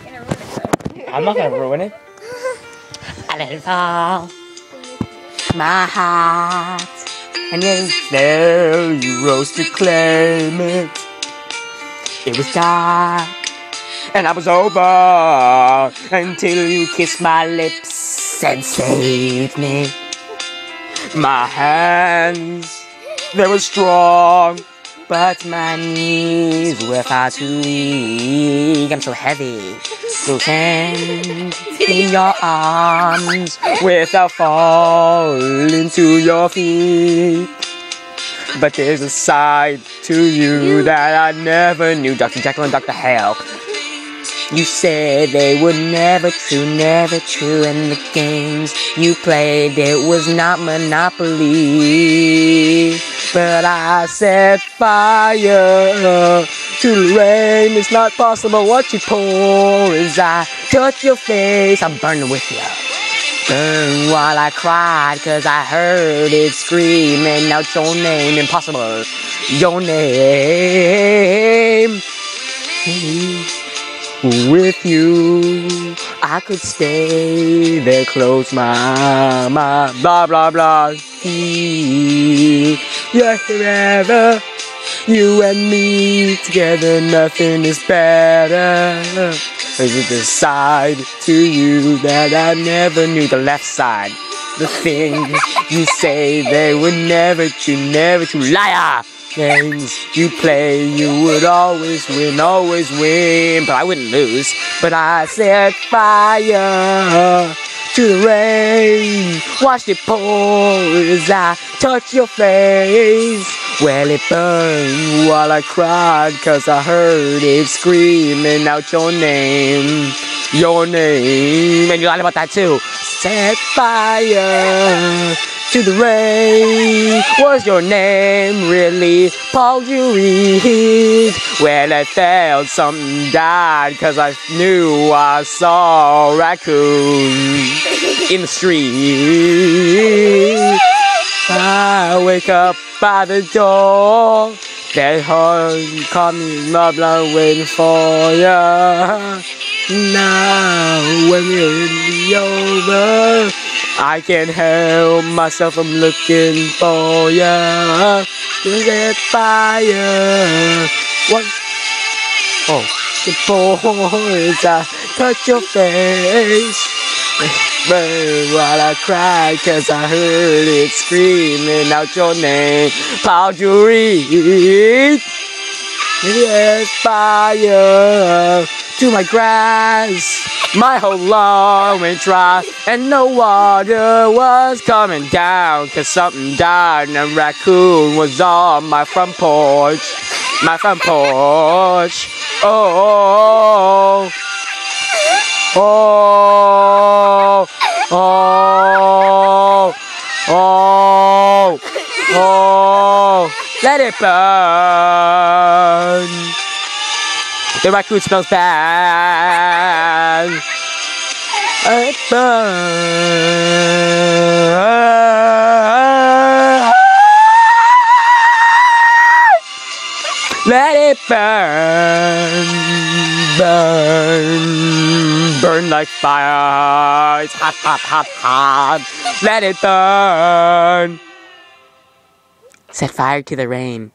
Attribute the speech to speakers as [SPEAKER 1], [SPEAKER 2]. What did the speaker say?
[SPEAKER 1] You're gonna ruin it,
[SPEAKER 2] I'm not gonna ruin it. I let it fall. My heart. And then there you rose to claim it. It was dark. And I was over until you kissed my lips and saved me. My hands, they were strong, but my knees were far too weak. I'm so heavy, so can in your arms without falling to your feet. But there's a side to you that I never knew. Dr. Jekyll and Dr. Hyde. You said they were never true, and the games you played, it was not Monopoly. But I set fire to the rain, it's not possible what you pour as I touch your face, I'm burning with you. Burn while I cried, cause I heard it screaming out your name, impossible, your name. With you, I could stay there, close my blah blah blah. You're forever, you and me together, nothing is better. Is it the side to you that I never knew? The left side, the things you say they were never true, liar. Games you play, you would always win, but I wouldn't lose. But I set fire to the rain, watched it pour as I touched your face. Well, it burned while I cried, cause I heard it screaming out your name, and you lied about that too. Set fire to the rain. Was your name really Paul Jury? Well, I felt something died, cause I knew I saw a raccoon in the street. I wake up by the door, that heart coming up, I'm waiting for ya. Now when it's over, I can't help myself, I'm looking for ya. Set fire. What? Oh, the boys, I touch your face. Burn while I cried, cause I heard it screaming out your name. Paul Jury. Set fire to my grass. My whole lawn went dry, and no water was coming down, cause something died and a raccoon was on my front porch. My front porch. Oh, oh, oh, oh, oh, let it burn. The raccoon smells bad. Let it burn. Let it burn. Burn. Burn like fire. It's hot, hot, hot, hot. Let it burn. Set fire to the rain.